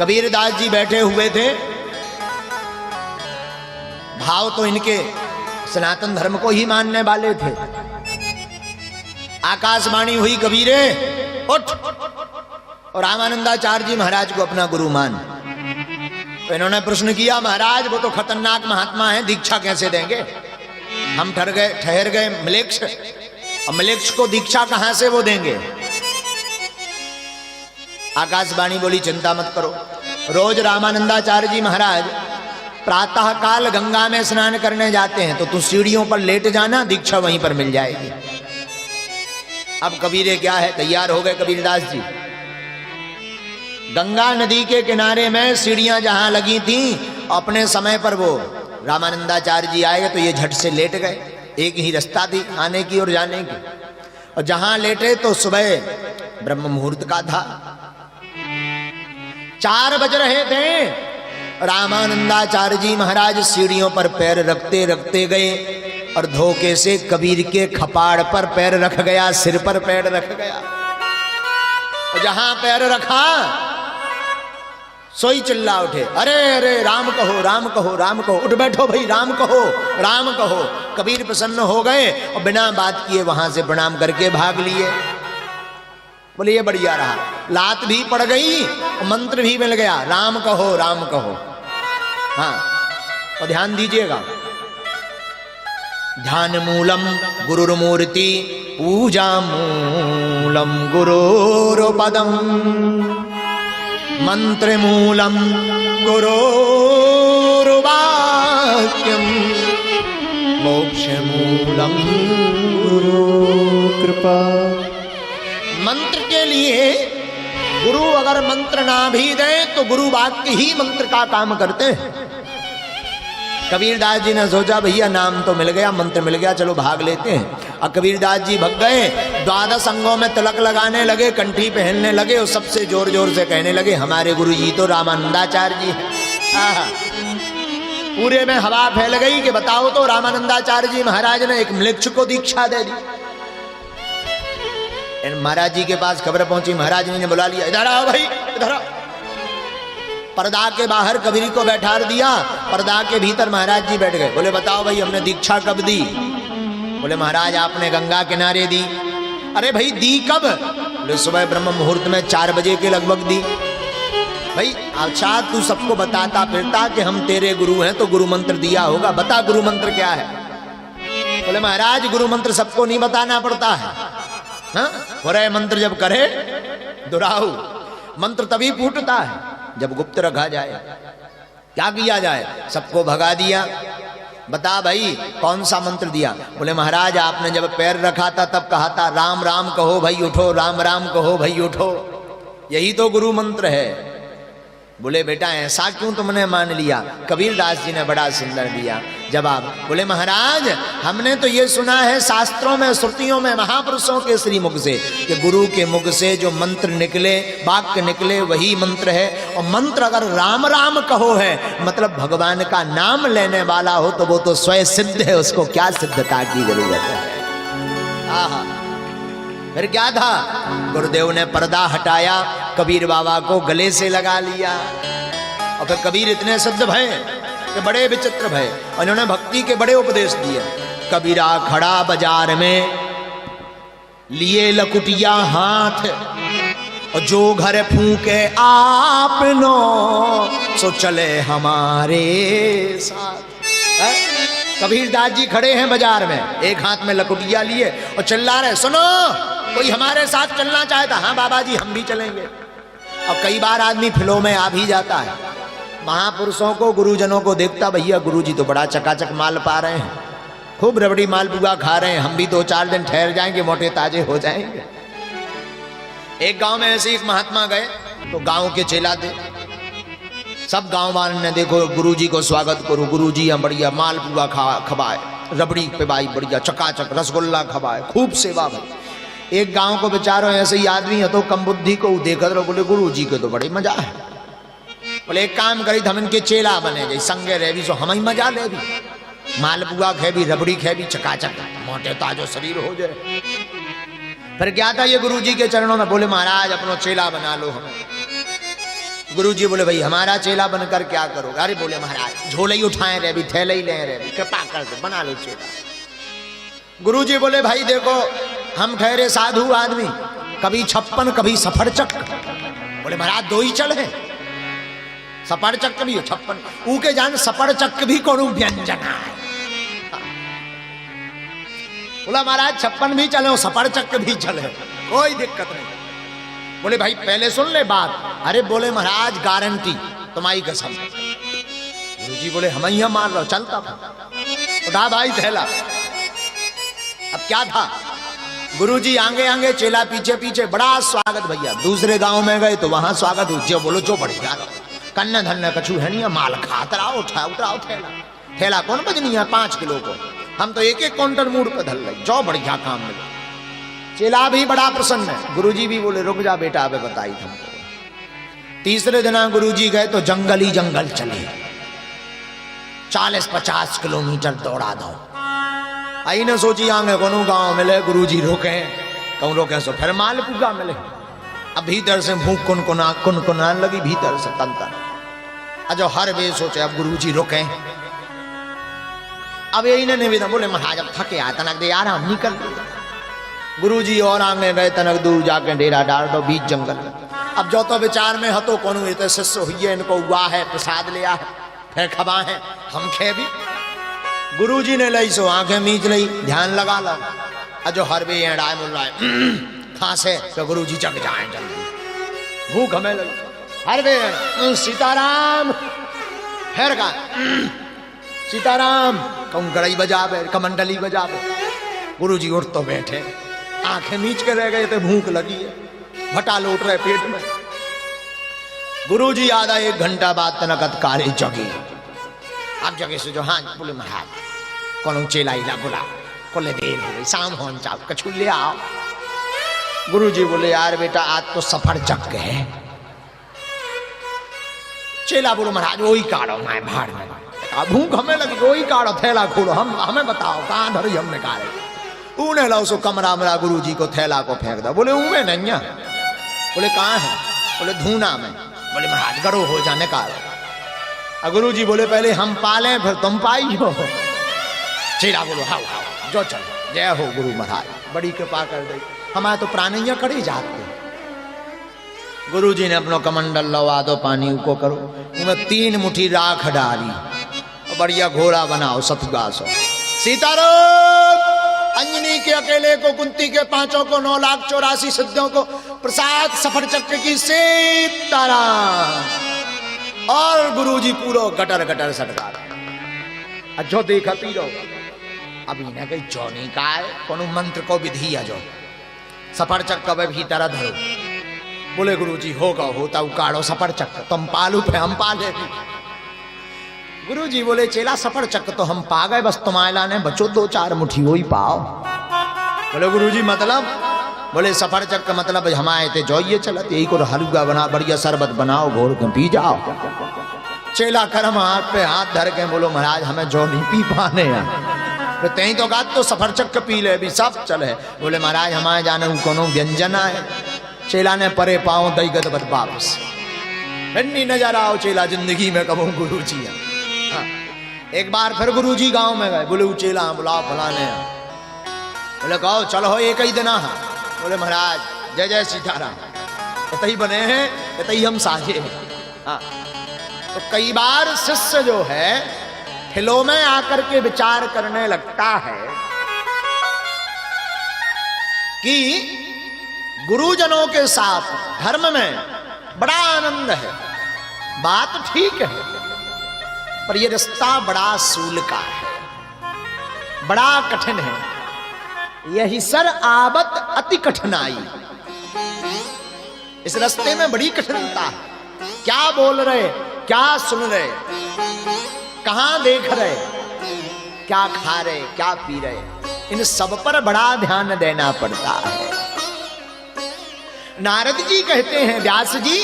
कबीरदास जी बैठे हुए थे। भाव तो इनके सनातन धर्म को ही मानने वाले थे। आकाशवाणी हुई, कबीरे उठ। और रामानंदाचार्य जी महाराज को अपना गुरु मान। तो इन्होंने प्रश्न किया, महाराज वो तो खतरनाक महात्मा है, दीक्षा कैसे देंगे? हम ठहर गए म्लेच्छ, और म्लेच्छ को दीक्षा कहां से वो देंगे? आकाशवाणी बोली, चिंता मत करो। रोज रामानंदाचार्य जी महाराज प्रातः काल गंगा में स्नान करने जाते हैं, तो तू सीढ़ियों पर लेट जाना, दीक्षा वहीं पर मिल जाएगी। अब कबीरे क्या है, तैयार हो गए कबीरदास जी। गंगा नदी के किनारे में सीढ़ियां जहां लगी थी, अपने समय पर वो रामानंदाचार्य जी आए तो ये झट से लेट गए। एक ही रास्ता थी आने की और जाने की। और जहां लेटे तो सुबह ब्रह्म मुहूर्त का था, 4 बज रहे थे। रामानंदाचार्य जी महाराज सीढ़ियों पर पैर रखते रखते गए और धोखे से कबीर के खपाड़ पर पैर रख गया, सिर पर पैर रख गया। और जहां पैर रखा सोई चिल्ला उठे, अरे अरे राम कहो, राम कहो, राम कहो, उठ बैठो भाई, राम कहो, राम कहो। कबीर प्रसन्न हो गए और बिना बात किए वहां से प्रणाम करके भाग लिए। बोले ये बढ़िया रहा, लात भी पड़ गई और मंत्र भी मिल गया, राम कहो, राम कहो। हाँ, और ध्यान दीजिएगा, ध्यान मूलम गुरुर्मूर्ति, पूजा मूलम गुरुर्पदम, मंत्र मूलम गुरुर्वाक्यम, मोक्ष मूलम गुरु कृपा। मंत्र के लिए गुरु अगर मंत्र ना भी दे तो गुरु वाक्य ही मंत्र का काम करते हैं। कबीरदास जी ने सोचा भैया नाम तो मिल गया, मंत्र मिल गया, चलो भाग लेते हैं। और कबीरदास जी भग गए, 12 अंगों में तिलक लगाने लगे, कंठी पहनने लगे और सबसे जोर जोर से कहने लगे, हमारे गुरु जी तो रामानंदाचार्य जी हैं। पूरे में हवा फैल गई कि बताओ तो रामानंदाचार्य जी महाराज ने एक म्लेच्छ को दीक्षा दे दी। महाराज जी के पास खबर पहुंची, महाराज जी ने बुला लिया, इधर आओ भाई, इधर आओ। पर्दा के बाहर कबीर को बैठा दिया, पर्दा के भीतर महाराज जी बैठ गए। बोले बताओ भाई हमने दीक्षा कब दी? बोले महाराज आपने गंगा किनारे दी। अरे भाई दी कब? बोले सुबह ब्रह्म मुहूर्त में 4 बजे के लगभग दी। भाई अच्छा तू सबको बताता फिरता कि हम तेरे गुरु हैं तो गुरु मंत्र दिया होगा, बता गुरु मंत्र क्या है? बोले महाराज गुरु मंत्र सबको नहीं बताना पड़ता है। हाँ, होरे मंत्र जब करे दुराहु, मंत्र तभी फूटता है जब गुप्त रखा जाए। क्या किया जाए? सबको भगा दिया। बता भाई कौन सा मंत्र दिया? बोले महाराज आपने जब पैर रखा था तब कहा था राम राम कहो भाई उठो, राम राम कहो भाई उठो, यही तो गुरु मंत्र है। बोले बेटा ऐसा क्यों तुमने मान लिया? कबीरदास जी ने बड़ा सुंदर दिया जवाब। बोले महाराज हमने तो ये सुना है शास्त्रों में, श्रुतियों में, महापुरुषों के श्री मुख से कि गुरु के मुख से जो मंत्र निकले, वाक्य निकले वही मंत्र है। और मंत्र अगर राम राम कहो है मतलब भगवान का नाम लेने वाला हो तो वो तो स्वयं सिद्ध है, उसको क्या सिद्धता की जरूरत है? आहा, फिर क्या था? गुरुदेव ने पर्दा हटाया, कबीर बाबा को गले से लगा लिया। और फिर कबीर इतने सिद्ध भय कि बड़े विचित्र भय, उन्होंने भक्ति के बड़े उपदेश दिए। कबीरा खड़ा बाजार में लिए लकुटिया हाथ, और जो घर फूके आपनो सो चले हमारे साथ। कबीरदास जी खड़े हैं बाजार में, एक हाथ में लकुटिया लिए और चिल्ला रहे, सुनो कोई हमारे साथ चलना चाहता? हाँ बाबा जी हम भी चलेंगे। अब कई बार आदमी फिल्मों में आ भी जाता है, महापुरुषों को गुरुजनों को देखता, भैया गुरुजी तो बड़ा चकाचक माल पा रहे हैं, खूब रबड़ी मालपुआ खा रहे हैं, हम भी 2-4 दिन ठहर जाएंगे, मोटे ताजे हो जाएंगे। एक गांव में ऐसे एक महात्मा गए तो गांव के चेला थे, सब गांव वालों ने देखो गुरुजी को स्वागत करो, गुरुजी हम बढ़िया मालपुआ खवाए, रबड़ी पिबाई बढ़िया चकाचक, रसगुल्ला खवाए, खूब सेवा भाई। एक गांव को बेचारो ऐसे ही आदमी है तो कम बुद्धि को देखत रहो, बोले गुरुजी के तो बड़े मजा है। बोले एक काम करी हम इनके चेला बने जाए, संगे रह भी सो हम ही मजा ले भी, मालपुआ खे भी, रबड़ी खे भी, चकाचक मोटे ताजो शरीर हो जाए। फिर क्या था ये गुरुजी के चरणों में? बोले महाराज अपनो चेला बना लो हमें। गुरुजी बोले भाई हमारा चेला बनकर क्या करोगे? अरे बोले महाराज झोले ही उठाए रहे भी, थैले ही ले रहे भी, कृपा कर दो बना लो चेला। गुरुजी बोले भाई देखो हम ठहरे साधु आदमी, कभी 56 कभी सफरचक। बोले महाराज दो ही चल है, सफरचक भी 56 ऊके जान सफरचक भी कोनो व्यंजन है। बोला महाराज 56 भी चले सफरचक भी चले, कोई दिक्कत नहीं। बोले भाई पहले सुन ले बात। अरे बोले महाराज गारंटी तुम्हारी कसम। गुरुजी बोले हम यहाँ मान लो, चलता था उठा भाई थैला। अब क्या था, गुरुजी आगे आगे चेला पीछे पीछे, बड़ा स्वागत भैया। दूसरे गांव में गए तो वहां स्वागत हो, जो बोलो जो बढ़िया कन्या धन्य कछु है नहीं, माल खाता रहो, उठाओ थैला। थैला कौन बजनी है 5 किलो को, हम तो एक एक क्विंटल मूड पे धल रहे, जो बढ़िया काम मिले। चेला भी बड़ा प्रसन्न है। गुरुजी भी बोले रुक जा बेटा अबे बताई तुमको। तीसरे दिन गुरुजी गए तो जंगल ही जंगल चले, 40-50 किलोमीटर दौड़ा दो। आई न सोची आगे कोनो गांव मिले, गुरुजी रोके, कहूँ रोके सो फिर मालपुआ मिले। अब भीतर से भूख कुनकुनाने लगी, भीतर से तंतर अजो हर वे सोचे अब गुरुजी रोके। अब यही ने निवेदन बोले महाराज अब थके आए तनक दे यार हम निकल। गुरुजी और आगे गए, तनक दूर जाके डेरा डाल दो बीच जंगल। अब जो तो विचार में हतो कौन हुए शिष्य हुई, इनको हुआ है प्रसाद लिया है, फिर खबा है हम खे भी। गुरुजी ने लई सो आंखें मीच लई, ध्यान लगा लो। अजो हर वे एड़ाए मुल रहा है खांसे तो गुरुजी जग जाए जल्दी, भूख हमें लगी। हर वे सीताराम, फिर का सीताराम, कहूँ गड़ई बजावे कमंडली बजावे। गुरुजी उठ तो बैठे, आंखें मीच के रह गए थे, भूख लगी है, भटा लौट रहे पेट में। गुरुजी आधा 1 घंटा बाद तनकत काले जगे। अब जगह से जो हाँ बोले महाराज कौन चेला इला बोला, कोले देर हो गई शाम होन जाओ कछु ले आओ। गुरुजी बोले यार बेटा आज तो सफर चक है। चेला बोलो महाराज वही काढ़ो मैं भाड़ में, भूख हमें लगी वही काढ़ो, थैला खोलो हमें बताओ कहाँ धरी हम निकाले। ऊने लाओ सो कमरा मरा गुरुजी को थैला को फेंक दो। बोले ऊमे नहीं, बोले कहाँ है? बोले धूना में। बोले महाराज गड़ो हो जा निकालो। गुरुजी बोले पहले हम पाले फिर तुम पाई हो। चेला बोलो हाउ हाउ जो चलो, जय हो गुरु महाराज, बड़ी कृपा कर दे, हमारे तो प्राणिया कड़ी जाते। गुरुजी ने अपनो कमंडल लवा दो, पानी को करो, उनमें 3 मुट्ठी राख डाली, बढ़िया घोड़ा बनाओ सतुगा सो। सीताराम, अंजनी के अकेले को, कुंती के 5 को, 9,84,000 सिद्धियों को प्रसाद सफर चक्र की सीताराम। और गुरुजी पूरो गटर गटर सटका जो देखा पी लो। अभी न कही जौनी का है कोनो मंत्र को विधि है जो सफर चक्र भीतर धरो। बोले गुरुजी होगा होता उकाड़ो सफर चक्र, तुम पालू पे हम पाले। गुरुजी बोले चेला सफर चक्र तो हम पा गए, बस तुम्हारा ने बचो 2-4 मुट्ठी हो ही पाओ। बोले गुरुजी मतलब? बोले सफर चक्र मतलब हमारे थे जो ये चलत यही को हलवा बना, बढ़िया शरबत बनाओ, घोर के पी जाओ। चेला करम हाथ पे हाथ धर के बोलो महाराज हमें जो नहीं पी पाने हैं, तई तो गात तो सफर चक्र पी ले भी सब चले। बोले महाराज हमारे जाने कोनो व्यंजना है। चेला ने परे पाओ दई गद बद वापस इन्नी नजर आओ चेला जिंदगी में कबू गुरुजी है। हाँ। एक बार फिर गुरुजी गांव में गए, बोले चेला बुलाओ फलाने। बोले कहो चलो हो एक ही दिन। बोले महाराज जय जय सीताराम, इतही बने हैं, इतही हम साझे हैं। हाँ। तो कई बार शिष्य जो है हिलो में आकर के विचार करने लगता है कि गुरुजनों के साथ धर्म में बड़ा आनंद है, बात ठीक है, पर यह रास्ता बड़ा सूल का है, बड़ा कठिन है। यही सर आबत अति कठिनाई, इस रास्ते में बड़ी कठिनता है। क्या बोल रहे, क्या सुन रहे, कहां देख रहे, क्या खा रहे, क्या पी रहे, इन सब पर बड़ा ध्यान देना पड़ता है। नारद जी कहते हैं व्यास जी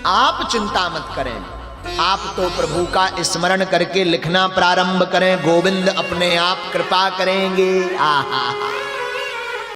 आप चिंता मत करें, आप तो प्रभु का स्मरण करके लिखना प्रारंभ करें, गोविंद अपने आप कृपा करेंगे। आहा